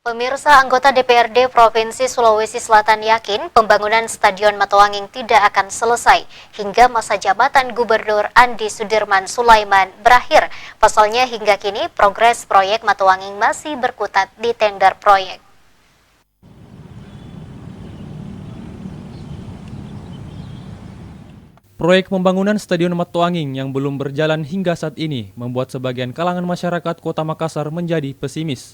Pemirsa, anggota DPRD Provinsi Sulawesi Selatan yakin pembangunan Stadion Matoanging tidak akan selesai hingga masa jabatan Gubernur Andi Sudirman Sulaiman berakhir. Pasalnya hingga kini progres proyek Matoanging masih berkutat di tender proyek. Proyek pembangunan Stadion Matoanging yang belum berjalan hingga saat ini membuat sebagian kalangan masyarakat Kota Makassar menjadi pesimis.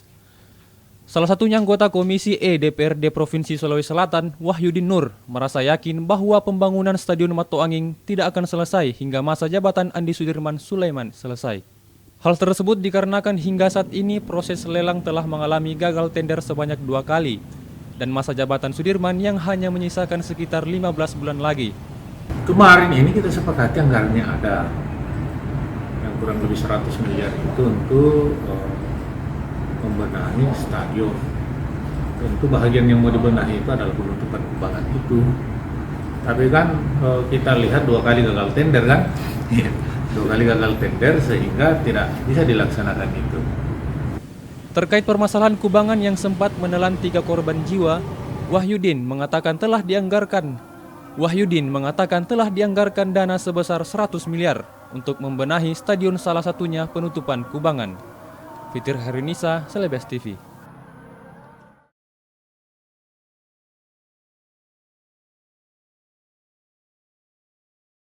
Salah satunya anggota Komisi E DPRD Provinsi Sulawesi Selatan, Wahyudin Nur, merasa yakin bahwa pembangunan Stadion Matoanging tidak akan selesai hingga masa jabatan Andi Sudirman Sulaiman selesai. Hal tersebut dikarenakan hingga saat ini proses lelang telah mengalami gagal tender sebanyak 2 kali, dan masa jabatan Sudirman yang hanya menyisakan sekitar 15 bulan lagi. Kemarin ini kita sepakati anggarannya ada yang kurang lebih 100 miliar itu untuk membenahi stadion. Tentu bahagian yang mau dibenahi itu adalah penutupan kubangan itu. Tapi kan kita lihat 2 kali gagal tender kan, 2 kali gagal tender sehingga tidak bisa dilaksanakan itu. Terkait permasalahan kubangan yang sempat menelan 3 korban jiwa, Wahyudin mengatakan telah dianggarkan dana sebesar 100 miliar untuk membenahi stadion, salah satunya penutupan kubangan. Fitir Harinisa, Selebes TV.